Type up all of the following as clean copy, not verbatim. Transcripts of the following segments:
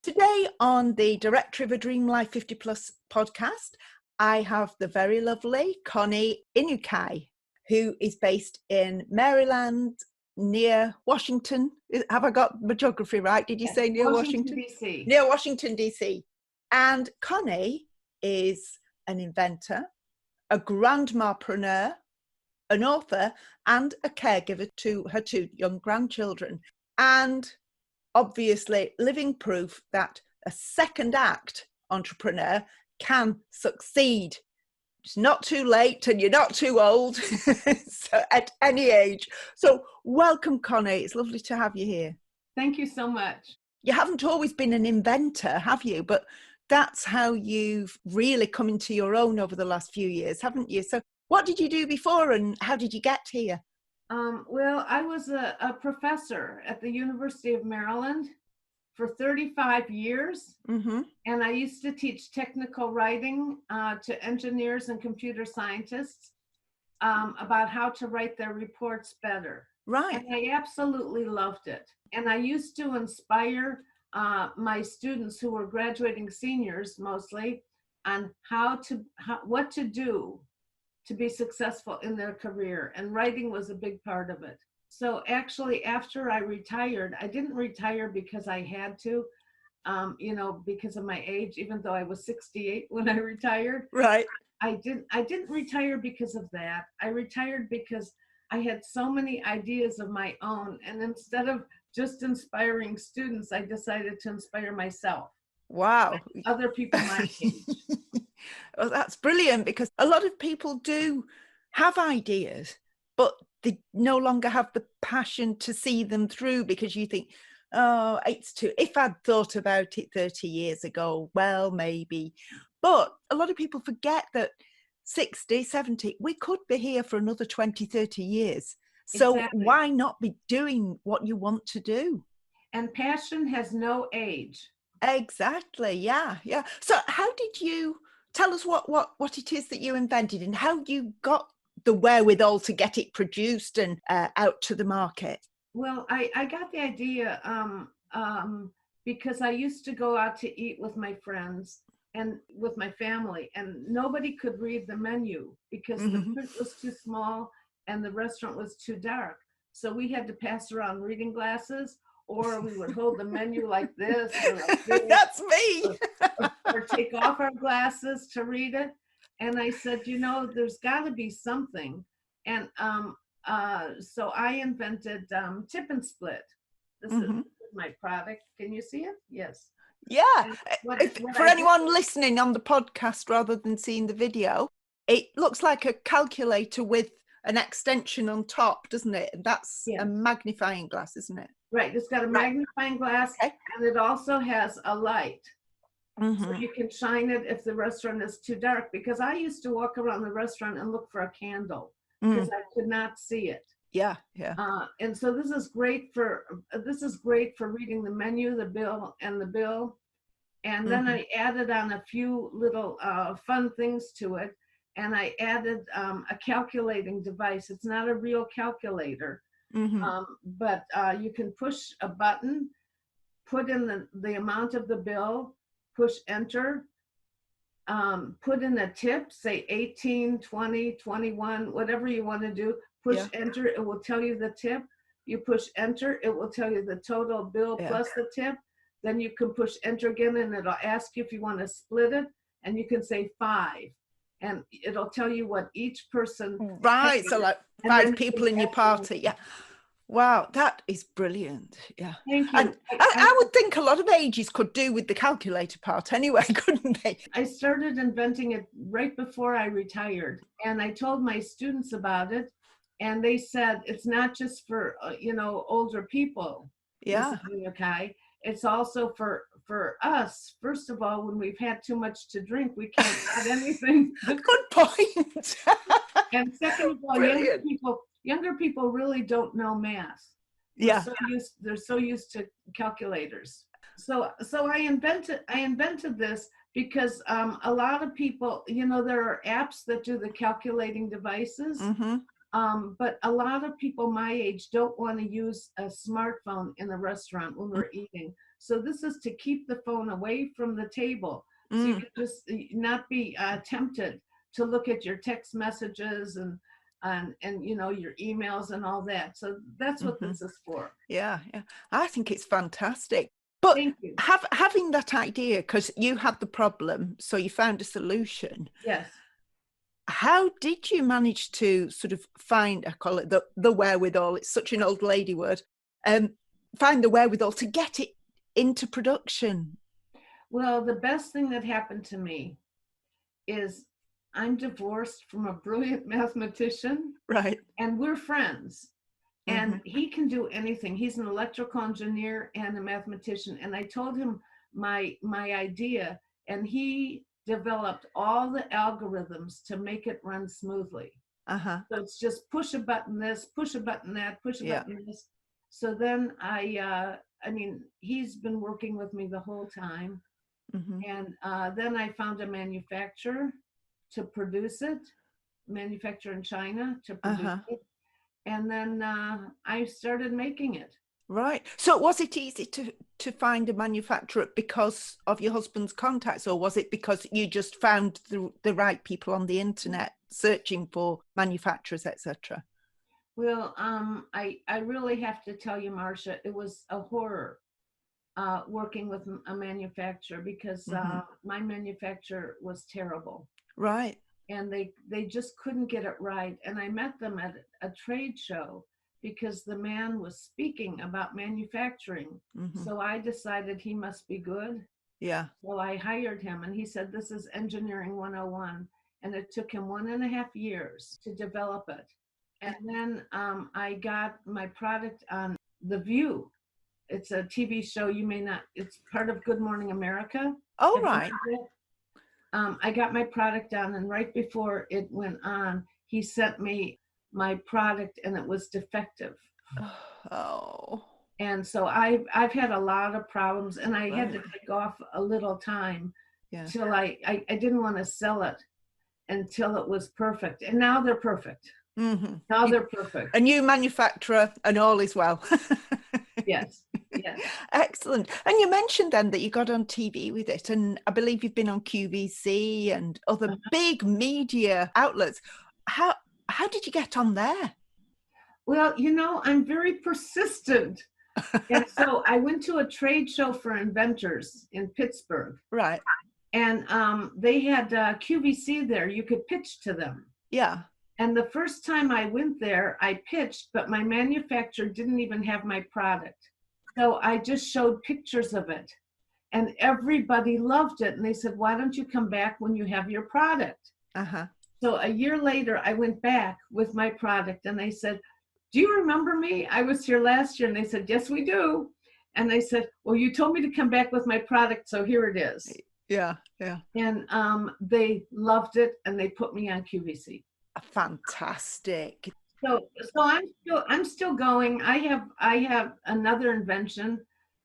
Today on the Director of a Dream Life 50 Plus podcast, I have the very lovely Connie Inukai, who is based in Maryland near Washington. Have I got my geography right? Did you say near Washington? DC. Near Washington, DC. And Connie is an inventor, a grandmapreneur, an author, and a caregiver to her two young grandchildren. And obviously living proof that a second act entrepreneur can succeed. It's not too late and you're not too old so at any age. So welcome, Connie. It's lovely to have you here. Thank you so much. You haven't always been an inventor, have you? But that's how you've really come into your own over the last few years, haven't you? So what did you do before and how did you get here? Well, I was a professor at the University of Maryland for 35 years. Mm-hmm. And I used to teach technical writing to engineers and computer scientists about how to write their reports better. Right. And I absolutely loved it. And I used to inspire my students who were graduating seniors mostly on what to do to be successful in their career, and writing was a big part of it. So actually, after I retired, I didn't retire because I had to, because of my age, even though I was 68 when I retired. Right. I didn't retire because of that. I retired because I had so many ideas of my own, and instead of just inspiring students, I decided to inspire myself. Wow. Other people my age. Well, that's brilliant, because a lot of people do have ideas, but they no longer have the passion to see them through, because you think, oh, if I'd thought about it 30 years ago, well, maybe. But a lot of people forget that 60, 70, we could be here for another 20, 30 years. So Exactly. Why not be doing what you want to do? And passion has no age. Exactly. Yeah. So how did you tell us what it is that you invented and how you got the wherewithal to get it produced and out to the market? Well, I got the idea because I used to go out to eat with my friends and with my family, and nobody could read the menu because the print was too small and the restaurant was too dark. So we had to pass around reading glasses, or we would hold the menu like this. Or like this. That's me. or take off our glasses to read it. And I said, there's got to be something. And so I invented Tip and Split. This is my product. Can you see it? Yes. Yeah. For anyone listening on the podcast rather than seeing the video, it looks like a calculator with an extension on top, doesn't it? That's a magnifying glass, isn't it? Right. It's got a magnifying glass, and it also has a light. So you can shine it if the restaurant is too dark, because I used to walk around the restaurant and look for a candle because I could not see it. Yeah. And so this is great for reading the menu, the bill. And then I added on a few little fun things to it. And I added a calculating device. It's not a real calculator, but you can push a button, put in the amount of the bill, push enter, put in a tip, say 18, 20, 21, whatever you want to do. Push enter, it will tell you the tip. You push enter, it will tell you the total bill plus the tip. Then you can push enter again, and it'll ask you if you want to split it, and you can say 5. And it'll tell you what each person. Right, so like 5 people in your party. Yeah. Wow, that is brilliant. Yeah. Thank you. And I would think a lot of ages could do with the calculator part anyway, couldn't they? I started inventing it right before I retired, and I told my students about it, and they said it's not just for older people. Yeah. Okay. It's also for us. First of all, when we've had too much to drink, we can't add anything. Good point. And second of all, younger people really don't know math. Yeah. They're so used to calculators. So I invented this because a lot of people, there are apps that do the calculating devices. But a lot of people my age don't want to use a smartphone in the restaurant when we're eating. So this is to keep the phone away from the table. So you can just not be tempted to look at your text messages and you know, your emails and all that. So that's what this is for. Yeah, yeah. I think it's fantastic. But Thank you. having that idea, because you had the problem, so you found a solution. Yes. How did you manage to sort of find, I call it the wherewithal, it's such an old lady word, find the wherewithal to get it into production? Well, the best thing that happened to me is I'm divorced from a brilliant mathematician, Right. and we're friends. And he can do anything. He's an electrical engineer and a mathematician. And I told him my idea, and he developed all the algorithms to make it run smoothly. So it's just push a button this, push a button that, push a button this. So then I mean, he's been working with me the whole time. And then I found a manufacturer to produce it, manufacturer in China to produce it. And then I started making it. Right. So was it easy to find a manufacturer because of your husband's contacts, or was it because you just found the right people on the internet searching for manufacturers, etc.? Well, I really have to tell you, Marcia, it was a horror working with a manufacturer, because my manufacturer was terrible. Right. And they just couldn't get it right. And I met them at a trade show because the man was speaking about manufacturing. So I decided he must be good. Yeah. So I hired him, and he said, this is engineering 101. And it took him 1.5 years to develop it. And then I got my product on The View. It's a TV show. You may not, it's part of Good Morning America. Oh, right. I got my product on, and right before it went on, he sent me my product, and it was defective. Oh. And so I've had a lot of problems, and I had to take off a little time till I didn't want to sell it until it was perfect. And now they're perfect. Now they're perfect. A new manufacturer, and all is well. Yes. Yes. Excellent. And you mentioned then that you got on TV with it, and I believe you've been on QVC and other big media outlets. How did you get on there? Well, you know, I'm very persistent. And so I went to a trade show for inventors in Pittsburgh. Right. And they had QVC there. You could pitch to them. Yeah. And the first time I went there, I pitched, but my manufacturer didn't even have my product. So I just showed pictures of it, and everybody loved it. And they said, why don't you come back when you have your product? So a year later, I went back with my product, and they said, do you remember me? I was here last year. And they said, yes, we do. And they said, well, you told me to come back with my product, so here it is. Yeah, yeah. And they loved it, and they put me on QVC. Fantastic. So I'm still going. I have another invention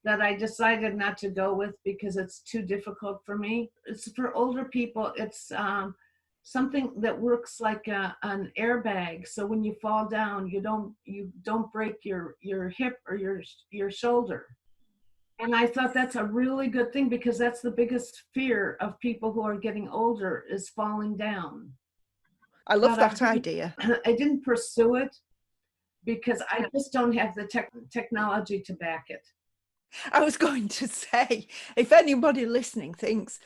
that I decided not to go with because it's too difficult for me. It's for older people. It's something that works like an airbag. So when you fall down, you don't break your hip or your shoulder. And I thought that's a really good thing, because that's the biggest fear of people who are getting older, is falling down. I love that idea. I didn't pursue it because I just don't have the technology to back it. I was going to say, if anybody listening thinks,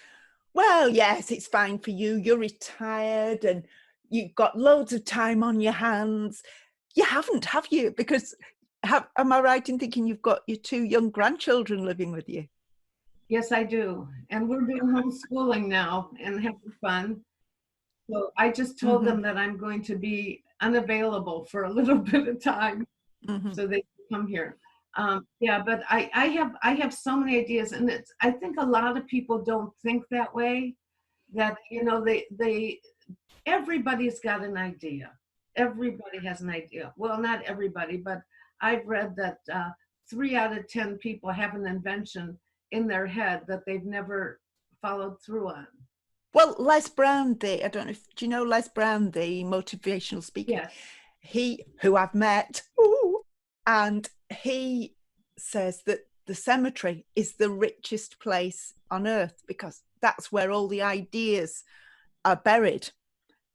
well, yes, it's fine for you, you're retired and you've got loads of time on your hands. You haven't, have you? Because am I right in thinking you've got your 2 young grandchildren living with you? Yes, I do. And we're doing homeschooling now and having fun. So I just told them that I'm going to be unavailable for a little bit of time, so they can come here. Yeah, but I have so many ideas, and I think a lot of people don't think that way. That, you know, everybody's got an idea. Everybody has an idea. Well, not everybody, but I've read that 3 out of 10 people have an invention in their head that they've never followed through on. Well, Les Brown, I don't know do you know Les Brown, the motivational speaker? Yes. Who I've met, and he says that the cemetery is the richest place on earth, because that's where all the ideas are buried.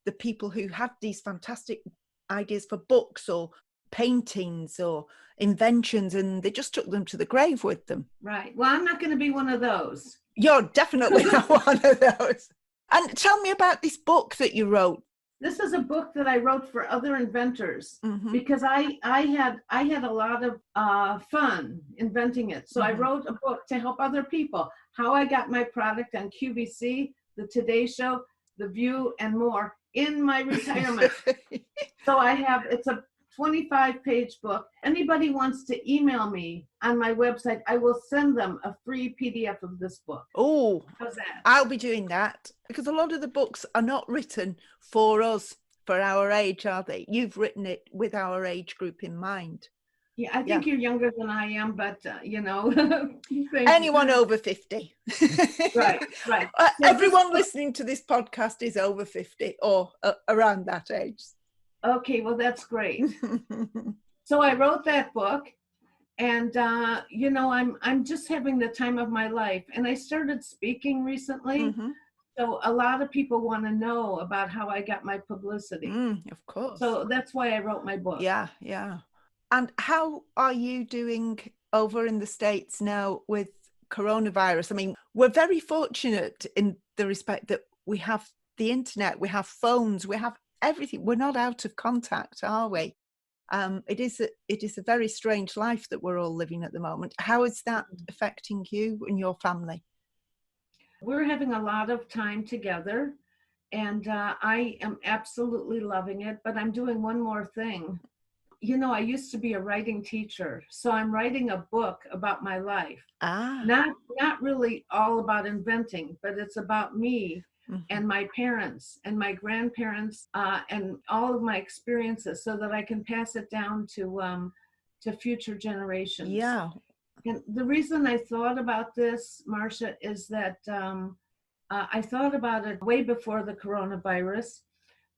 The people who had these fantastic ideas for books or paintings or inventions, and they just took them to the grave with them. Right. Well, I'm not going to be one of those. You're definitely not one of those. And tell me about this book that you wrote. This is a book that I wrote for other inventors, because I had a lot of fun inventing it. So I wrote a book to help other people. How I got my product on QVC, the Today Show, The View, and more in my retirement. So it's a 25-page book. Anybody wants to email me on my website, I will send them a free PDF of this book. Oh, how's that? I'll be doing that, because a lot of the books are not written for us, for our age, are they? You've written it with our age group in mind. Yeah, I think you're younger than I am, but anyone over 50. Right. So everyone listening to this podcast is over 50 or around that age. Okay, well, that's great. So I wrote that book, and I'm just having the time of my life. And I started speaking recently. So a lot of people want to know about how I got my publicity. Of course. So that's why I wrote my book. Yeah. And how are you doing over in the States now with coronavirus? I mean, we're very fortunate in the respect that we have the internet, we have phones, we have everything. We're not out of contact, are we? It is a very strange life that we're all living at the moment. How is that affecting you and your family? We're having a lot of time together, and I am absolutely loving it. But I'm doing one more thing. I used to be a writing teacher, so I'm writing a book about my life. Not really all about inventing, but it's about me and my parents and my grandparents and all of my experiences, so that I can pass it down to future generations. Yeah. And the reason I thought about this, Marcia, is that I thought about it way before the coronavirus,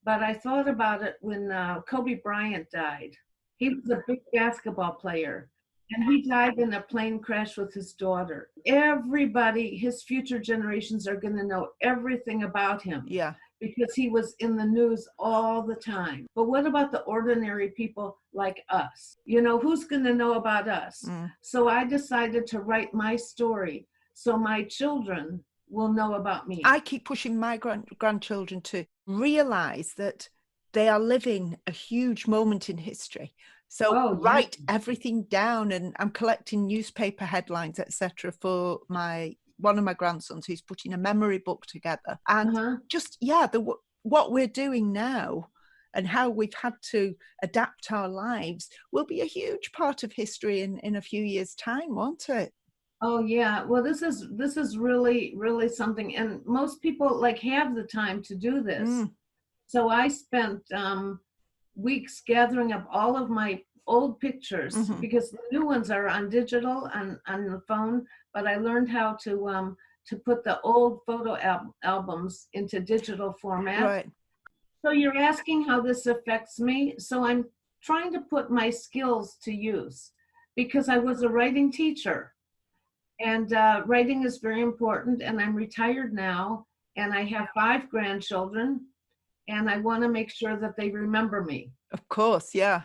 but I thought about it when Kobe Bryant died. He was a big basketball player, and he died in a plane crash with his daughter. Everybody, his future generations, are going to know everything about him. Yeah. Because he was in the news all the time. But what about the ordinary people like us? Who's going to know about us? So I decided to write my story so my children will know about me. I keep pushing my grandchildren to realize that they are living a huge moment in history. So write everything down, and I'm collecting newspaper headlines, etc., for one of my grandsons who's putting a memory book together. And what we're doing now and how we've had to adapt our lives will be a huge part of history in a few years' time, won't it? Oh yeah. Well, this is really, really something, and most people have the time to do this. So I spent weeks gathering up all of my old pictures, because the new ones are on digital on the phone, but I learned how to put the old photo albums into digital format. Right. So you're asking how this affects me. So I'm trying to put my skills to use, because I was a writing teacher, and writing is very important, and I'm retired now, and I have 5 grandchildren, and I want to make sure that they remember me. Of course, yeah.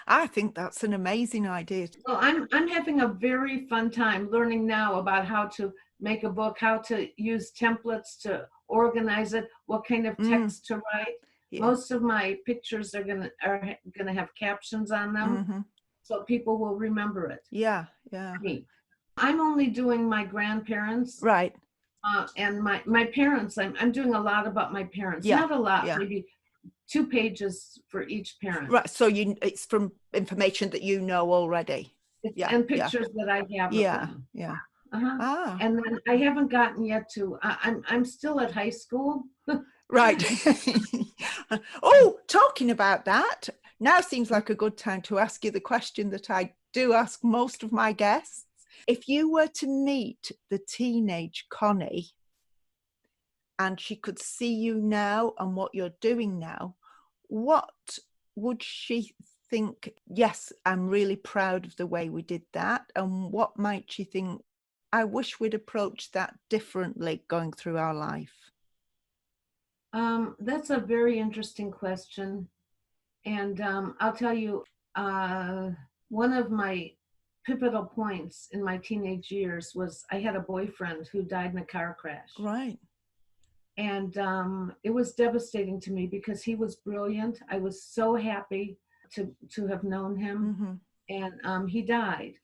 I think that's an amazing idea. Well, I'm having a very fun time learning now about how to make a book, how to use templates to organize it, what kind of text to write. Yeah. Most of my pictures are gonna have captions on them, so people will remember it. Yeah. Me. I'm only doing my grandparents. Right. And my parents, I'm doing a lot about my parents. Not a lot, maybe 2 pages for each parent. Right. So it's from information that you know already. And pictures that I have of them. Yeah. And then I haven't gotten yet to. I'm still at high school. Right. Oh, talking about that, now seems like a good time to ask you the question that I do ask most of my guests. If you were to meet the teenage Connie and she could see you now and what you're doing now, what would she think, yes, I'm really proud of the way we did that? And what might you think, I wish we'd approached that differently going through our life? That's a very interesting question. And I'll tell you, one of my pivotal points in my teenage years was I had a boyfriend who died in a car crash. Right. And it was devastating to me because he was brilliant. I was so happy to have known him. And he died.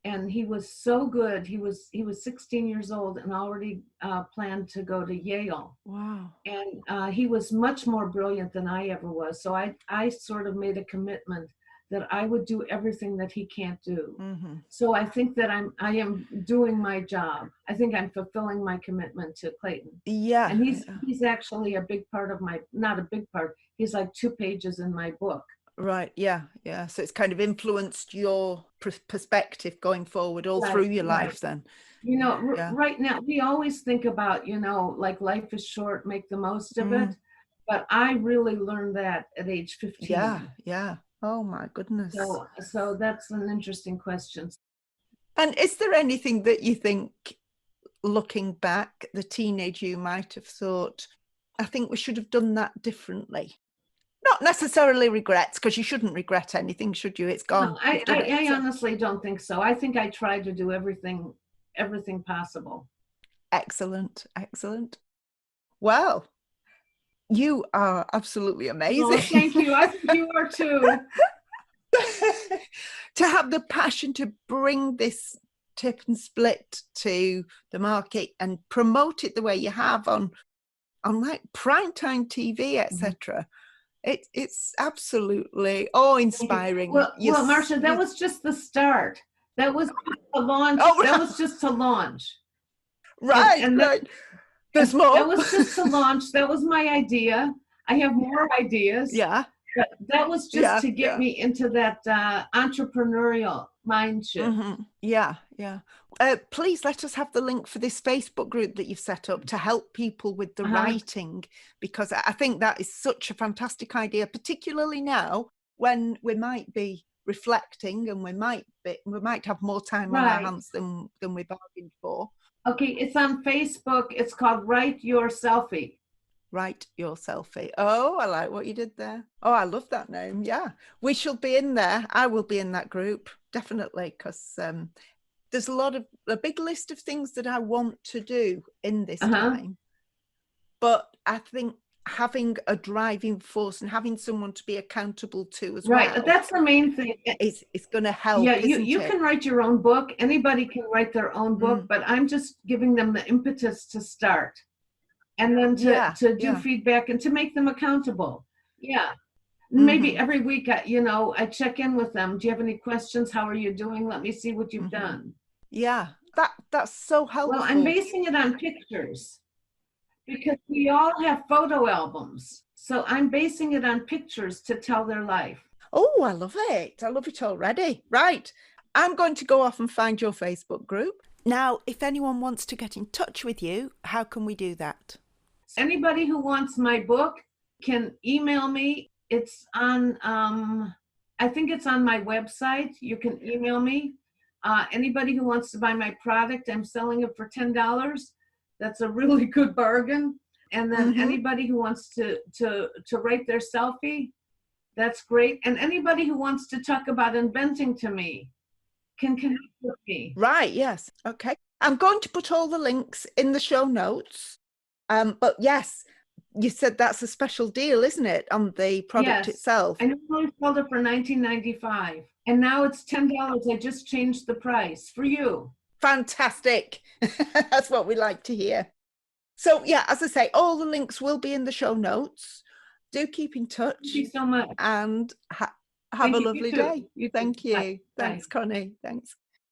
And he was so good. He was 16 years old and already planned to go to Yale. Wow. And he was much more brilliant than I ever was. So I sort of made a commitment that I would do everything that he can't do. So I think that I am doing my job. I think I'm fulfilling my commitment to Clayton. Yeah. And he's actually a big part of not a big part, he's like 2 pages in my book. Right. Yeah. Yeah. So it's kind of influenced your perspective going forward all through your life then. You know, right now, we always think about, like life is short, make the most of it. But I really learned that at age 15. Yeah. Yeah. Oh my goodness. So that's an interesting question. And is there anything that you think, looking back, the teenage you might have thought, I think we should have done that differently? Not necessarily regrets, because you shouldn't regret anything, should you? It's gone. No, I honestly don't think so. I think I tried to do everything possible. Excellent. Excellent. Well, you are absolutely amazing. Oh, thank you. I think you are too. To have the passion to bring this tip and split to the market and promote it the way you have on like primetime TV, etc. It's absolutely awe-inspiring. Well, Marcia, that was just the start. That was a launch. That was just to launch. Right, and right. There's more. That was just to launch. That was my idea. I have more ideas. Yeah. But that was just to get me into that entrepreneurial mind shift. Yeah, yeah. Please let us have the link for this Facebook group that you've set up to help people with the writing, because I think that is such a fantastic idea, particularly now when we might be reflecting and we might have more time on our hands than we bargained for. Okay, it's on Facebook. It's called Write Your Selfie. Write Your Selfie. Oh, I like what you did there. Oh, I love that name. Yeah, we shall be in there. I will be in that group, definitely, because there's a big list of things that I want to do in this time. But I think having a driving force and having someone to be accountable to as well. Right, that's the main thing. It's going to help. Yeah, you can write your own book. Anybody can write their own book, but I'm just giving them the impetus to start. And then to do feedback and to make them accountable. Yeah. Maybe every week, I check in with them. Do you have any questions? How are you doing? Let me see what you've done. Yeah, that's so helpful. Well, I'm basing it on pictures because we all have photo albums. So I'm basing it on pictures to tell their life. Oh, I love it. I love it already. Right. I'm going to go off and find your Facebook group. Now, if anyone wants to get in touch with you, how can we do that? Anybody who wants my book can email me. It's on, I think it's on my website. You can email me. Anybody who wants to buy my product, I'm selling it for $10. That's a really good bargain. And then anybody who wants to write their selfie, that's great. And anybody who wants to talk about inventing to me can connect with me. Right, yes. Okay. I'm going to put all the links in the show notes. But yes, you said that's a special deal, isn't it, on the product itself? I normally sold it for $19.95, and now it's $10. I just changed the price for you. Fantastic. That's what we like to hear. So yeah, as I say, all the links will be in the show notes. Do keep in touch. Thank you so much. And have a lovely day. Thank you. Bye. Thanks, Connie. Thanks.